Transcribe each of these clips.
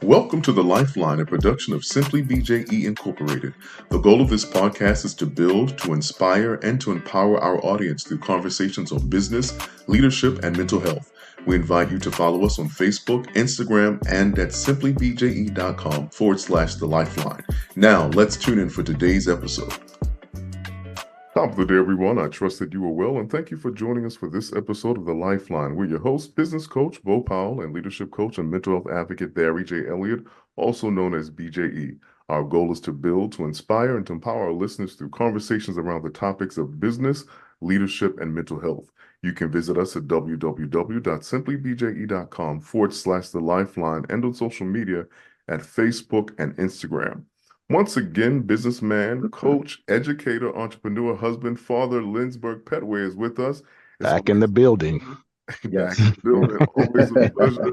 Welcome to The Lifeline, a production of Simply BJE Incorporated. The goal of this podcast is to build, to inspire, and to empower our audience through conversations on business, leadership, and mental health. We invite you to follow us on Facebook, Instagram, and at simplybje.com/The Lifeline. Now, let's tune in for today's episode. Top of the day, everyone. I trust that you are well, and thank you for joining us for this episode of The Lifeline. We're your hosts, business coach Bo Powell and leadership coach and mental health advocate Barry J. Elliott, also known as BJE. Our goal is to build, to inspire, and to empower our listeners through conversations around the topics of business, leadership, and mental health. You can visit us at www.simplybje.com/The Lifeline and on social media at Facebook and Instagram. Once again, businessman, coach, educator, entrepreneur, husband, father, Lindsberg Pettway is with us. Back in the building. Back in the building. Always a pleasure.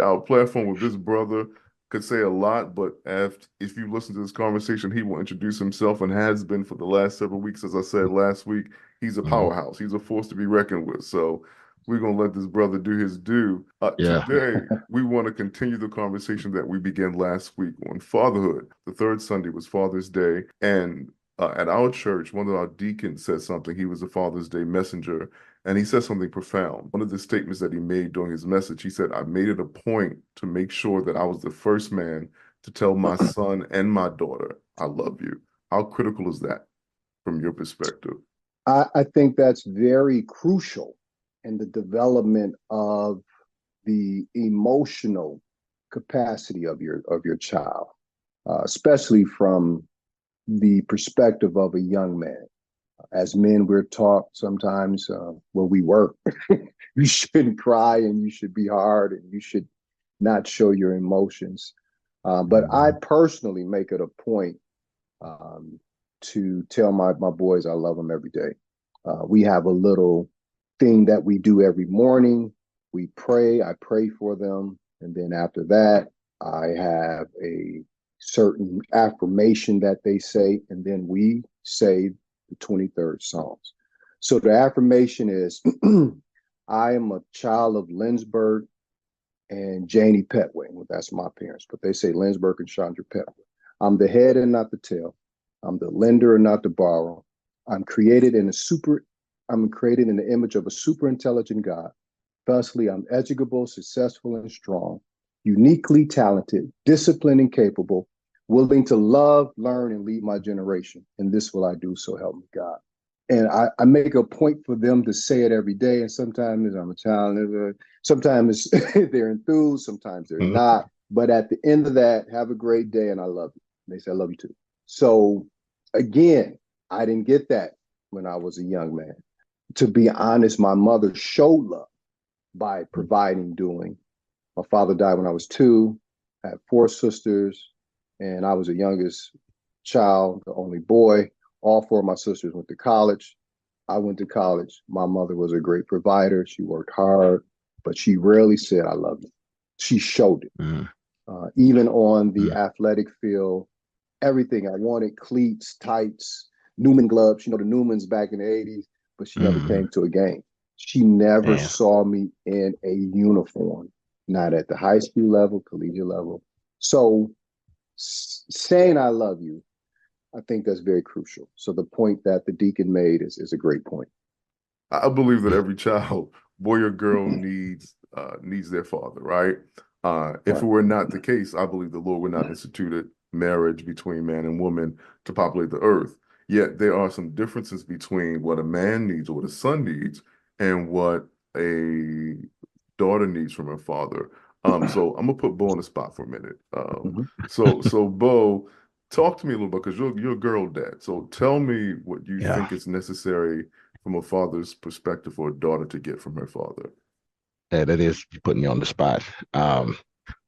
Our platform with this brother could say a lot, but if you listen to this conversation, he will introduce himself and has been for the last several weeks. As I said last week, he's a powerhouse. He's a force to be reckoned with. So we're going to let this brother do his due. Today, we want to continue the conversation that we began last week on fatherhood. The third Sunday was Father's Day. And at our church, one of our deacons said something. He was a Father's Day messenger. And he said something profound. One of the statements that he made during his message, he said, I made it a point to make sure that I was the first man to tell my son and my daughter, I love you. How critical is that from your perspective? I think that's very crucial in the development of the emotional capacity of your child, especially from the perspective of a young man. As men, we're taught sometimes where we work, you shouldn't cry and you should be hard and you should not show your emotions. But I personally make it a point to tell my boys I love them every day. We have a little thing that we do every morning. We pray, I pray for them. And then after that, I have a certain affirmation that they say, and then we say the 23rd Psalms. So the affirmation is, I am a child of Lindsberg and Janie Pettway. Well, that's my parents, but they say Lindsberg and Chandra Pettway. I'm the head and not the tail. I'm the lender and not the borrower. I'm created in the image of a super intelligent God. Thusly, I'm educable, successful, and strong, uniquely talented, disciplined, and capable, willing to love, learn, and lead my generation. And this will I do, so help me God. And I make a point for them to say it every day. And sometimes I'm a child, sometimes they're enthused, sometimes they're not. But at the end of that, have a great day and I love you. And they say, I love you too. So again, I didn't get that when I was a young man. To be honest, my mother showed love by providing, doing. My father died when I was 2. I had 4 sisters, and I was the youngest child, the only boy. All 4 of my sisters went to college. I went to college. My mother was a great provider. She worked hard, but she rarely said, I love you. She showed it. Even on the athletic field, everything I wanted, cleats, tights, Newman gloves, the Newmans back in the 80s. But she never came to a game. She never saw me in a uniform, not at the high school level, collegiate level. So saying I love you, I think that's very crucial. So the point that the deacon made is a great point. I believe that every child, boy or girl, needs their father, right? If it were not the case, I believe the Lord would not institute marriage between man and woman to populate the earth. Yet there are some differences between what a man needs or what a son needs and what a daughter needs from her father. So I'm gonna put Bo on the spot for a minute. So Bo, talk to me a little bit because you're a girl dad. So tell me what you think is necessary from a father's perspective for a daughter to get from her father. Yeah, that is putting me on the spot.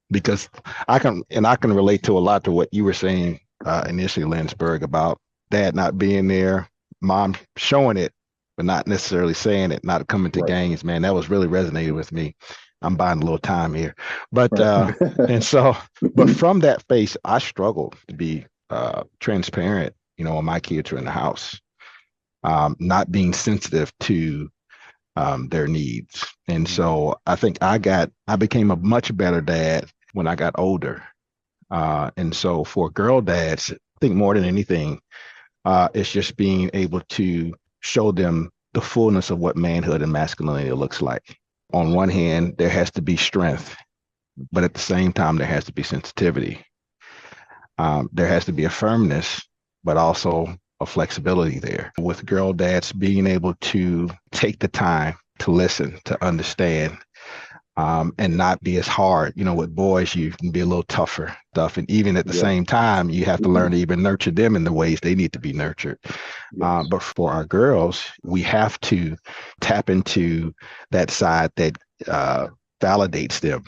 Because I can relate to a lot to what you were saying initially, Lindsberg, about dad not being there, mom showing it, but not necessarily saying it, not coming to games. Man, that was really resonated with me. I'm buying a little time here. But and so, but from that space, I struggled to be transparent, when my kids are in the house, not being sensitive to their needs. And so I think I became a much better dad when I got older. And so for girl dads, I think more than anything, it's just being able to show them the fullness of what manhood and masculinity looks like. On one hand, there has to be strength, but at the same time, there has to be sensitivity. There has to be a firmness, but also a flexibility there. With girl dads being able to take the time to listen, to understand, and not be as hard. With boys, you can be a little tougher stuff. And even at the same time, you have to learn to even nurture them in the ways they need to be nurtured. Yes. But for our girls, we have to tap into that side that validates them,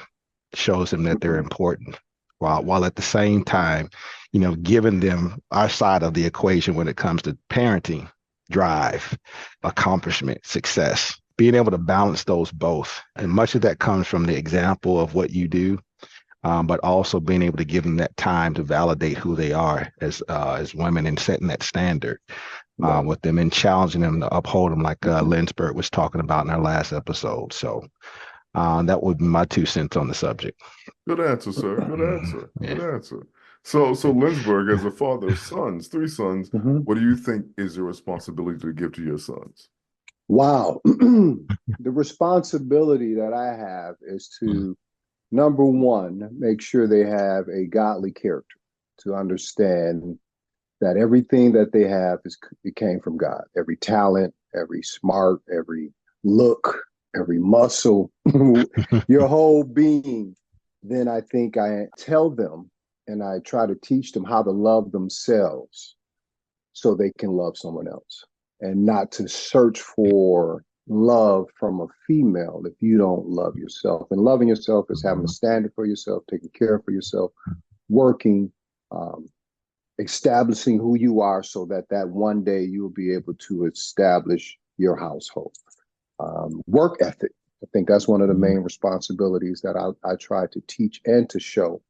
shows them that they're important, while at the same time, giving them our side of the equation when it comes to parenting, drive, accomplishment, success, being able to balance those both. And much of that comes from the example of what you do, but also being able to give them that time to validate who they are as women and setting that standard with them and challenging them to uphold them, like Lindsberg was talking about in our last episode. So that would be my 2 cents on the subject. Good answer, sir. Good answer. Yeah. Good answer. So Lindsberg, as a father of sons, 3 sons, what do you think is your responsibility to give to your sons? Wow. The responsibility that I have is to, number one, make sure they have a godly character, to understand that everything that they have it came from God. Every talent, every smart, every look, every muscle, your whole being. Then I think I tell them and I try to teach them how to love themselves so they can love someone else, and not to search for love from a female if you don't love yourself. And loving yourself is having a standard for yourself, taking care for yourself, working, establishing who you are so that one day you'll be able to establish your household. Work ethic. I think that's one of the main responsibilities that I try to teach and to show.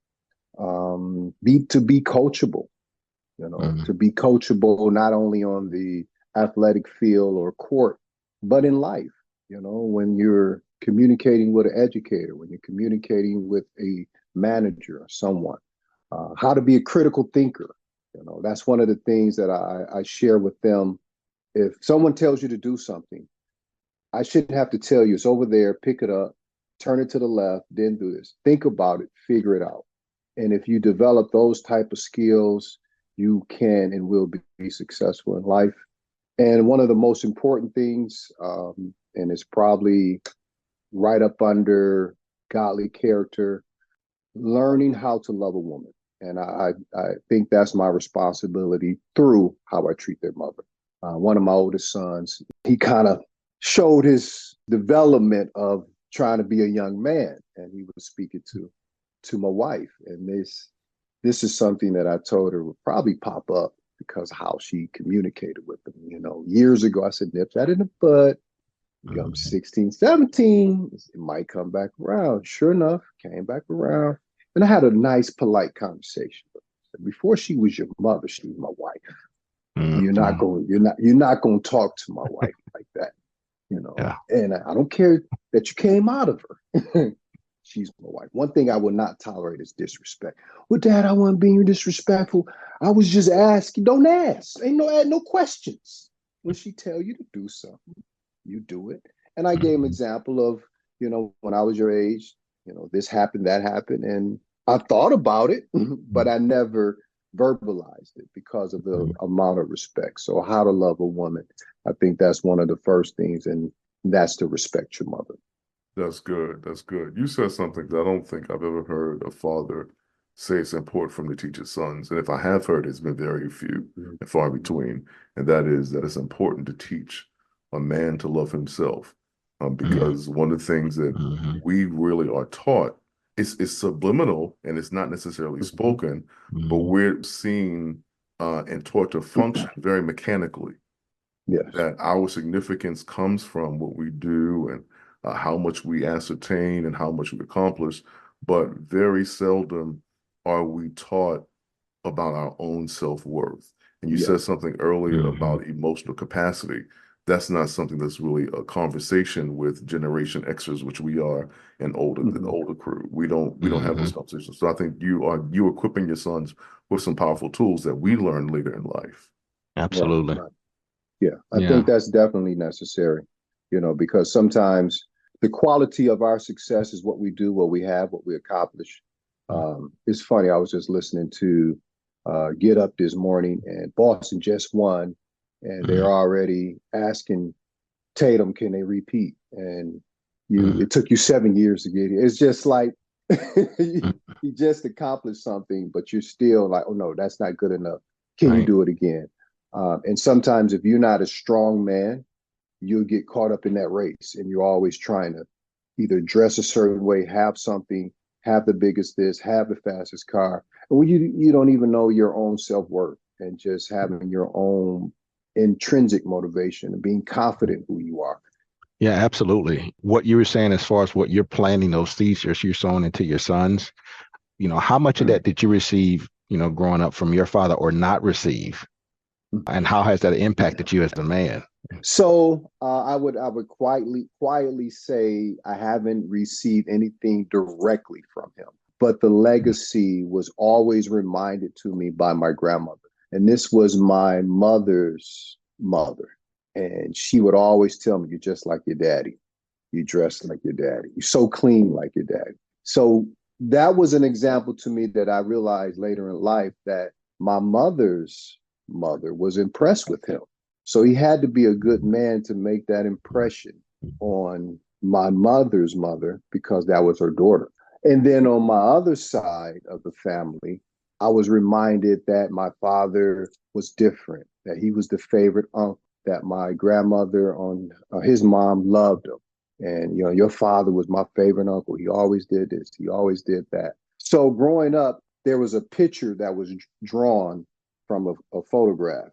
To be coachable, to be coachable not only on the athletic field or court, but in life. When you're communicating with an educator, when you're communicating with a manager or someone, how to be a critical thinker. That's one of the things that I share with them. If someone tells you to do something, I shouldn't have to tell you, it's over there, pick it up, turn it to the left, then do this. Think about it, figure it out. And if you develop those type of skills, you can and will be successful in life. And one of the most important things, and it's probably right up under godly character, learning how to love a woman. And I think that's my responsibility through how I treat their mother. One of my oldest sons, he kind of showed his development of trying to be a young man, and he was speaking to my wife. And this is something that I told her would probably pop up because of how she communicated with him. Years ago, I said, nip that in the bud. I'm 16, 17, it might come back around. Sure enough, came back around. And I had a nice, polite conversation with her. Before she was your mother, she was my wife. You're not going to talk to my wife like that. And I don't care that you came out of her. She's my wife. One thing I will not tolerate is disrespect. Well, Dad, I wasn't being disrespectful. I was just asking. Don't ask. Ain't no questions. When she tell you to do something, you do it. And I gave an example of, when I was your age, this happened, that happened. And I thought about it, but I never verbalized it because of the amount of respect. So how to love a woman, I think that's one of the first things, and that's to respect your mother. That's good. That's good. You said something that I don't think I've ever heard a father say it's important for him to teach his sons. And if I have heard, it's been very few and far between. And that is that it's important to teach a man to love himself. Because one of the things that we really are taught is subliminal, and it's not necessarily spoken, but we're seen and taught to function very mechanically. Yes. That our significance comes from what we do and how much we ascertain and how much we accomplish, but very seldom are we taught about our own self-worth. And you said something earlier about emotional capacity. that's not something that's really a conversation with Generation Xers, which we are, and the older crew. We don't have those conversations. So I think you equipping your sons with some powerful tools that we learn later in life. Absolutely. Right. Yeah, I think that's definitely necessary, because sometimes the quality of our success is what we do, what we have, what we accomplish. It's funny, I was just listening to Get Up this morning, and Boston just won, and they're already asking Tatum, can they repeat? And it took you 7 years to get here. It's just like you just accomplished something, but you're still like, oh no, that's not good enough. Can you do it again? And sometimes if you're not a strong man, you'll get caught up in that race, and you're always trying to either dress a certain way, have something, have the biggest this, have the fastest car. And when you don't even know your own self-worth, and just having your own intrinsic motivation and being confident who you are. Yeah, absolutely. What you were saying as far as what you're planting, those seeds you're sowing into your sons, how much of that did you receive, growing up from your father, or not receive? And how has that impacted you as a man? So I would quietly say I haven't received anything directly from him, but the legacy was always reminded to me by my grandmother. And this was my mother's mother. And she would always tell me, you're just like your daddy. You dress like your daddy. You're so clean like your daddy. So that was an example to me that I realized later in life that my mother's mother was impressed with him. So he had to be a good man to make that impression on my mother's mother, because that was her daughter. And then on my other side of the family, I was reminded that my father was different, that he was the favorite uncle, that my grandmother on his mom loved him. And, your father was my favorite uncle. He always did this. He always did that. So growing up, there was a picture that was drawn from a photograph.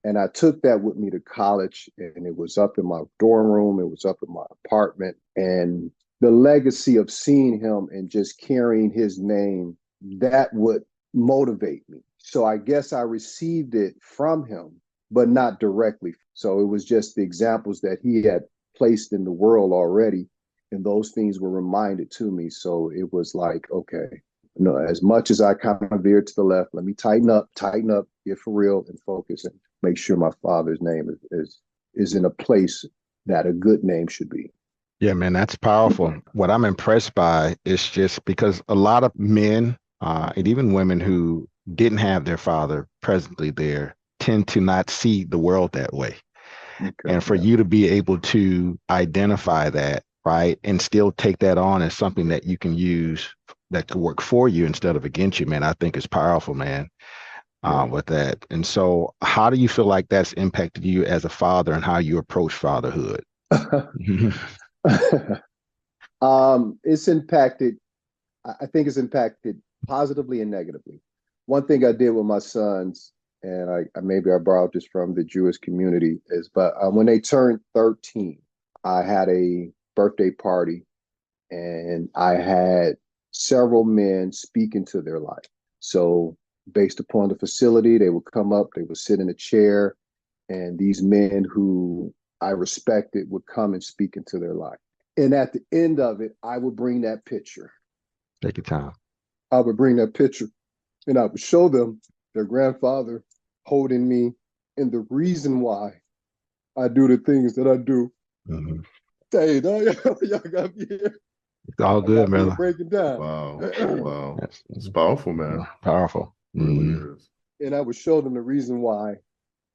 And I took that with me to college, and it was up in my dorm room. It was up in my apartment. And the legacy of seeing him and just carrying his name, that would motivate me. So I guess I received it from him, but not directly. So it was just the examples that he had placed in the world already. And those things were reminded to me. So it was like, okay, as much as I kind of veered to the left, let me tighten up, get for real, and focus, and make sure my father's name is in a place that a good name should be. Yeah, man, that's powerful. What I'm impressed by is just because a lot of men and even women who didn't have their father presently there tend to not see the world that way. Okay, and for you to be able to identify that, right, and still take that on as something that you can use that could work for you instead of against you, man, I think is powerful, man. With that. And so how do you feel like that's impacted you as a father and how you approach fatherhood? It's impacted, I think it's impacted positively and negatively. One thing I did with my sons, and I borrowed this from the Jewish community, is when they turned 13, I had a birthday party, and I had several men speak into their life. So based upon the facility, they would come up, they would sit in a chair, and these men who I respected would come and speak into their life. And at the end of it, I would bring that picture. Take your time. I would bring that picture, and I would show them their grandfather holding me, and the reason why I do the things that I do. Mm-hmm. Hey, y'all got me here. It's all good, brother. Breaking down. Wow. Wow. It's powerful, man. Powerful. It really is. And I would show them the reason why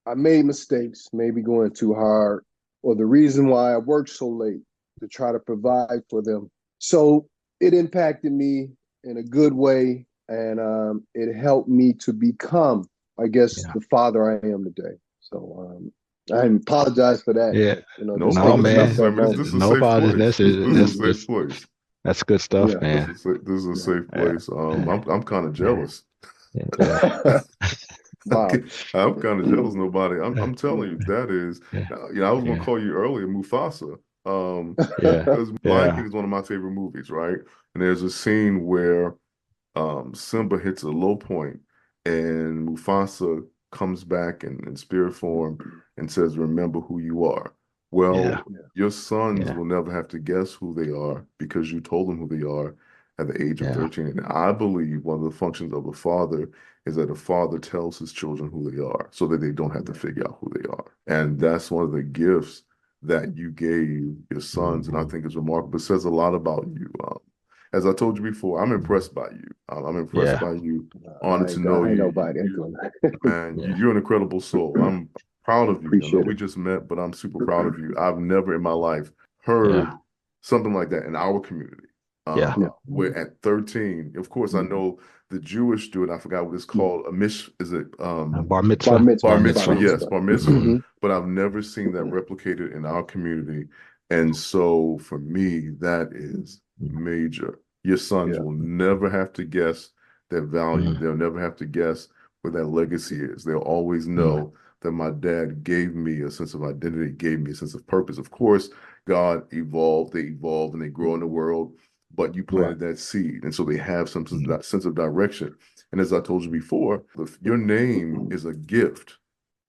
I made mistakes, maybe going too hard, or the reason why I worked so late to try to provide for them. So it impacted me in a good way, and it helped me to become, I guess, the father I am today. So I apologize for that. Yeah. No apologies. I mean, this is a safe place. This is a safe place. That's good stuff, man. This is a safe place. I'm kind of jealous. Wow. I'm kind of jealous. Nobody. I'm telling you, that is. I was gonna call you earlier, Mufasa. Because Lion King is one of my favorite movies, right? And there's a scene where Simba hits a low point, and Mufasa comes back in spirit form and says, remember who you are. Well, your sons will never have to guess who they are because you told them who they are at the age of 13. And I believe one of the functions of a father is that a father tells his children who they are so that they don't have to figure out who they are. And that's one of the gifts that you gave your sons. And I think it's remarkable. It says a lot about you. As I told you before, I'm impressed by you. I'm impressed by you. Honored to know you. Nobody. Man, you're an incredible soul. I'm proud of you. I know we just met, but I'm super proud of you. I've never in my life heard something like that in our community. Where at 13, of course, I know the Jewish do it. I forgot what it's called. Bar mitzvah. Bar mitzvah, yes, bar mitzvah. But I've never seen that replicated in our community. And so for me, that is major. Your sons will never have to guess their value. They'll never have to guess where that legacy is. They'll always know that my dad gave me a sense of identity, gave me a sense of purpose. Of course, God evolved, they evolve, and they grow in the world, but you planted that seed. And so they have some sense of direction. And as I told you before, your name is a gift.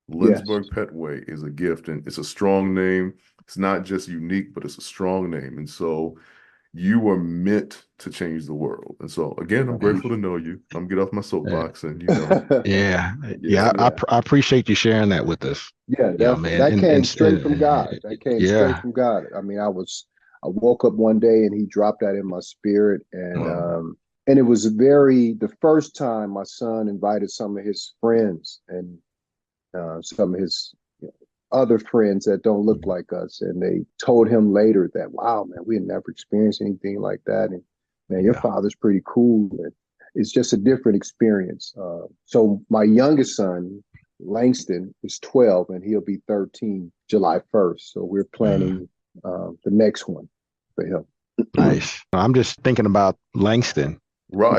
Lindsberg Pettway is a gift, and it's a strong name. It's not just unique, but it's a strong name. And so you were meant to change the world. And so again, I'm grateful to know you. I'm gonna get off my soapbox and I appreciate you sharing that with us. Man. That came straight from God. That came straight from God. I mean, I woke up one day and he dropped that in my spirit, and it was the first time my son invited some of his friends and some of his other friends that don't look like us, and they told him later that, wow, man, we had never experienced anything like that, and man, your father's pretty cool, and it's just a different experience. So my youngest son, Langston, is 12, and he'll be 13 July 1st. So we're planning the next one for him. Nice. I'm just thinking about Langston,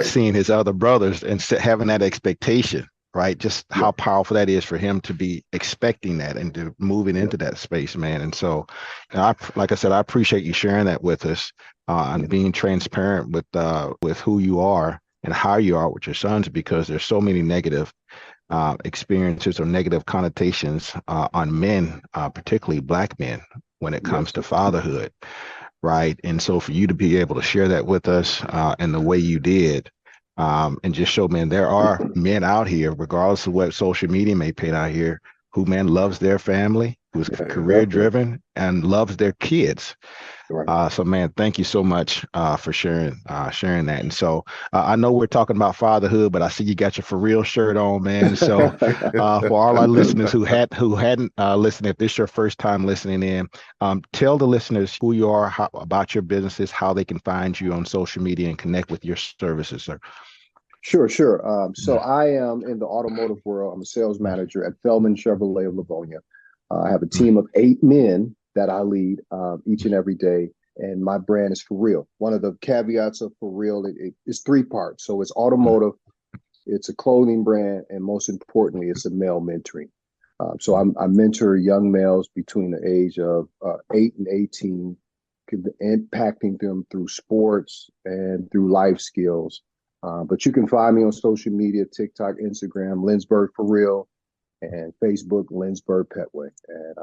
seeing his other brothers and having that expectation. Right. Just how powerful that is for him to be expecting that and to moving into that space, man. And so, like I said, I appreciate you sharing that with us and being transparent with who you are and how you are with your sons, because there's so many negative experiences or negative connotations on men, particularly Black men, when it comes to fatherhood. Right. And so for you to be able to share that with us in the way you did, and just show, man, there are men out here, regardless of what social media may paint out here, who, man, loves their family, who's career driven and loves their kids. So, man, thank you so much for sharing that. And so I know we're talking about fatherhood, but I see you got your For Real shirt on, man. So for all our listeners who hadn't listened, if this is your first time listening in, tell the listeners who you are, about your businesses, how they can find you on social media and connect with your services, sir. Sure. So I am in the automotive world. I'm a sales manager at Feldman Chevrolet of Livonia. I have a team of 8 men that I lead each and every day. And my brand is For Real. One of the caveats of For Real is 3 parts. So it's automotive, it's a clothing brand, and most importantly, it's a male mentoring. So I mentor young males between the age of 8 and 18, impacting them through sports and through life skills. But you can find me on social media, TikTok, Instagram, Lindsberg For Real, and Facebook, Lindsberg Pettway. And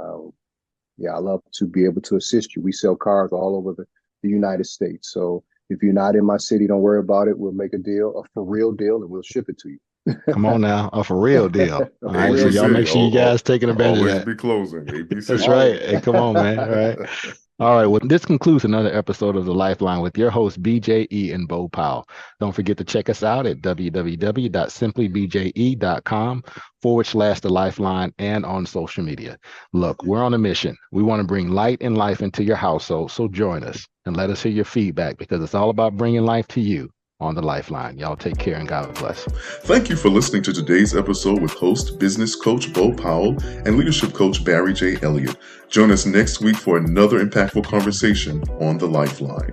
I love to be able to assist you. We sell cars all over the United States. So if you're not in my city, don't worry about it. We'll make a deal, a For Real deal, and we'll ship it to you. Come on now, a For Real deal. All right, so y'all make sure you guys taking advantage of that. Always be closing, ABC. That's right. Hey, come on, man. All right. All right. Well, this concludes another episode of The Lifeline with your hosts, BJE and Bo Powell. Don't forget to check us out at www.simplybje.com/The Lifeline and on social media. Look, we're on a mission. We want to bring light and life into your household. So join us and let us hear your feedback, because it's all about bringing life to you on The Lifeline. Y'all take care and God bless. Thank you for listening to today's episode with host, business coach Bo Powell and leadership coach Barry J. Elliott. Join us next week for another impactful conversation on The Lifeline.